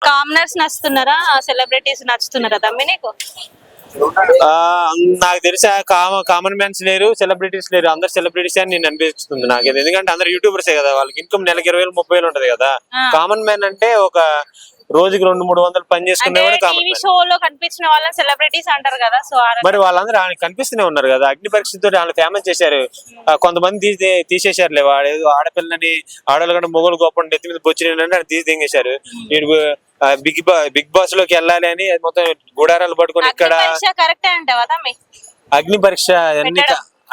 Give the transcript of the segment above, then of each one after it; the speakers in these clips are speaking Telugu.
కామనర్స్ నచ్చుతున్నారా సెలబ్రిటీస్ నచ్చుతున్నారా తమ్మి నీకు? నాకు తెలిసి కామన్ మ్యాన్స్ లేరు, సెలబ్రిటీస్ లేరు, అందరు సెలబ్రిటీస్ అని నేను అనిపిస్తుంది నాకు. ఎందుకంటే అందరు యూట్యూబర్సే కదా, వాళ్ళకి ఇన్కమ్ నెలకి 20,000 30,000 ఉంటది కదా. కామన్ మ్యాన్ అంటే ఒక రోజుకి 200-300 పని చేసుకునే షోలో కనిపించిన వాళ్ళని సెలబ్రిటీస్ అంటారు కదా. సో మరి వాళ్ళందరూ కనిపిస్తూనే ఉన్నారు కదా. అగ్ని పరీక్షతో వాళ్ళు ఫేమస్ చేశారు. కొంతమంది తీసేశారులే. వాడు ఆడపిల్లని ఆడవాళ్ళు కంటే మొగలు గొప్ప ఎత్తి మీద బొచ్చిన తీసి దింగేశారు. బిగ్ బాస్ లోకి వెళ్ళాలి అని మొత్తం గుడారాలు పట్టుకొని ఇక్కడ అగ్ని పరీక్ష అన్ని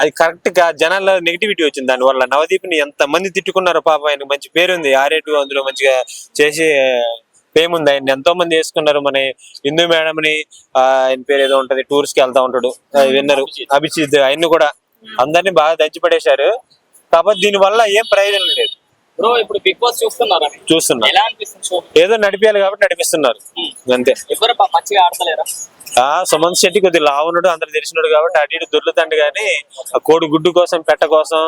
అది కరెక్ట్ గా జనాల్లో నెగిటివిటీ వచ్చింది. దాని వల్ల నవదీప్ ని ఎంత మంది తిట్టుకున్నారు. పాప ఆయనకు మంచి పేరుంది, ఆరేటు అందులో మంచిగా చేసి ఫేమ్ ఉంది. ఆయన ఎంతో మంది వేసుకున్నారు. మన హిందూ మేడం ని ఆయన పేరు ఏదో ఉంటది, టూర్స్ కి వెళ్తా ఉంటాడు, విన్నరు అభిజిత్, ఆయన్ని కూడా అందరినీ బాగా దంచి పడేశారు. కాకపోతే దీని వల్ల ఏం ప్రయోజనం లేదు. ఇప్పుడు బిగ్ బాస్ చూస్తున్నా ఏదో నడిపేయాలి కాబట్టి నడిపిస్తున్నారు అంతే. మంచిగా ఆడతలేరా? సుమంత్ శెట్టి కొద్దిగా లావున్నాడు, అందరు తెలిసినాడు కాబట్టి అటు ఇటు దొర్లుతండి. కానీ ఆ కోడి గుడ్డు కోసం పెట్ట కోసం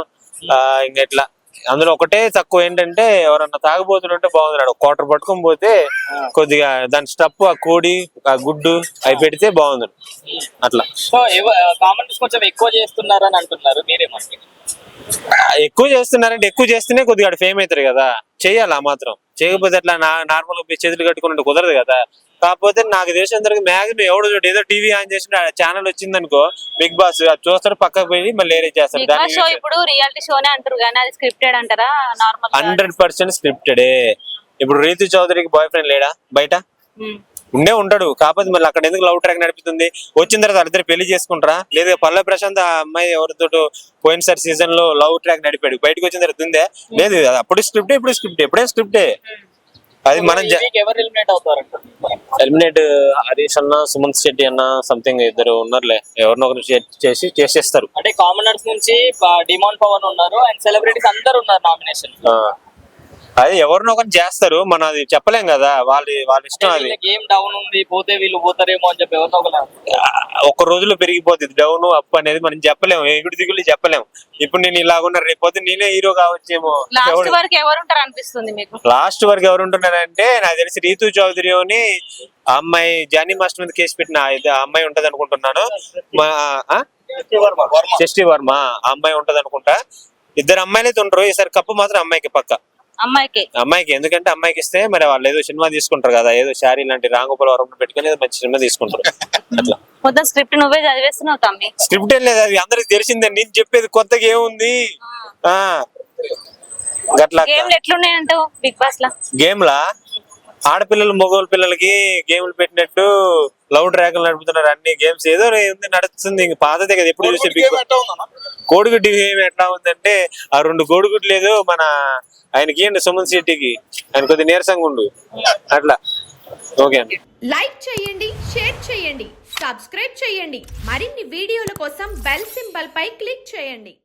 ఇంకా ఇట్లా అందులో ఒకటే తక్కువ ఏంటంటే ఎవరన్నా తాగబోతుంటే బాగుంది. క్వార్టర్ పట్టుకొని పోతే కొద్దిగా దాని స్టప్ ఆ కోడి ఆ గుడ్డు అవి పెడితే బాగుంది అట్లా. కామెంట్స్ కొంచెం ఎక్కువ చేస్తున్నారని అంటున్నారు, మీరేమంటారు? ఎక్కువ చేస్తున్నారంటే ఎక్కువ చేస్తేనే కొద్దిగా ఫేమ్ అవుతారు కదా. చెయ్యాలి ఆ మాత్రం, చేయకపోతే అట్లా నార్మల్ గా చేతులు కట్టుకున్నట్టు కుదరదు కదా. కాకపోతే నాకు తెలిసినంతవరకు మ్యాక్సిమం ఎవడు చూడు ఏదో టీవీ ఆన్ చేసి ఛానల్ వచ్చింది అనుకో బిగ్ బాస్ అది చూస్తారు, పక్కకు పోయి మళ్ళీ వేరే చేస్తారు. 100% స్క్రిప్టెడే. ఇప్పుడు రీతు చౌదరికి బాయ్ ఫ్రెండ్ లేడా బయట? ఉంటాడు. కాకపోతే మళ్ళీ అక్కడ ఎందుకు లవ్ ట్రాక్ నడిపిస్తుంది? వచ్చిన తర్వాత వాళ్ళిద్దరు పెళ్లి చేసుకుంటారా? లేదా పల్లవి ప్రశాంత్ ఆ అమ్మాయి ఎవరితో పోయినసారి సీజన్ లో లవ్ ట్రాక్ నడిపాడు, బయటకు వచ్చిన తర్వాత ఉందే? లేదు, అప్పుడు స్క్రిప్టే, ఇప్పుడు స్క్రిప్టే, ఎప్పుడే స్క్రిప్టే. అది మనం ఎలిమినేట్ హరీష్ అన్న, సుమంత్ శెట్టి అన్న, సంథింగ్ ఇద్దరు ఉన్నారులే, ఎవరినొకరు చేసేస్తారు. అంటే కామనర్స్ నుంచి డిమాండ్ పవన్ ఉన్నారు అండ్ సెలబ్రిటీస్ అందరు ఉన్నారు నామినేషన్. అది ఎవరినో ఒకటి చేస్తారు, మనం అది చెప్పలేం కదా. వాళ్ళ ఇష్టం. అది గేమ్ డౌన్ ఉంది, పోతే వీళ్ళు పోతారేమో అని చెప్పి ఎవరినో ఒక్క రోజులో పెరిగిపోతుంది డౌన్ అప్ అనేది. మనం చెప్పలేము, ఎగుడు దిగులు చెప్పలేము. ఇప్పుడు నేను ఇలాగున్నా, రేపు నేనే హీరో కావచ్చేమో. లాస్ట్ వరకు ఎవరుంటారు అనిపిస్తుంది మీకు? లాస్ట్ వరకు ఎవరుంటున్నారంటే నాకు తెలిసి రీతు చౌదరి అని అమ్మాయి జానీ మాస్టర్ మీద కేసు పెట్టిన అమ్మాయి ఉంటది అనుకుంటున్నాను. షష్ఠి వర్మ ఆ అమ్మాయి ఉంటది అనుకుంటా. ఇద్దరు అమ్మాయిలు అయితే ఉంటారు. ఈసారి కప్పు మాత్రం అమ్మాయికి పక్క. అమ్మాయికి ఎందుకంటే అమ్మాయికి ఇస్తే మరి వాళ్ళు ఏదో సినిమా తీసుకుంటారు కదా, ఏదో శారీ లాంటి రాంగోపాల్ వరం పెట్టుకుని మంచి సినిమా తీసుకుంటారు. అట్లా మొత్తం స్క్రిప్ట్ నువ్వే చదివేస్తున్నావు తమ్మి? స్క్రిప్ట్ ఏం లేదు, అది అందరికి తెలిసిందే. నేను చెప్పేది కొత్తగా ఏముంది. ఎట్లున్నాయంటావు బిగ్ బాస్ లా? గేమ్ లా ఆడపిల్లలు మగవాళ్ళ పిల్లలకి గేమ్లు పెట్టినట్టు లవ్ ట్రాక్లు నడుపుతున్నారు. అన్ని గేమ్స్ ఏదో నడుస్తుంది. ఇంక పాతదే కదా, ఎప్పుడు చూసే బిగ్ బాస్. కోడిగుడ్డు గేమ్ ఎట్లా ఉందంటే ఆ 2 కోడిగుడ్లు లేదు మన ఆయనకి ఏంటి సుమంత్ శెట్టికి, ఆయన కొద్దిగా నీరసంగా ఉండు అట్లా. ఓకే అండి, లైక్ చేయండి, షేర్ చేయండి, సబ్స్క్రైబ్ చేయండి. మరిన్ని వీడియోల కోసం బెల్ సింబల్ పై క్లిక్ చేయండి.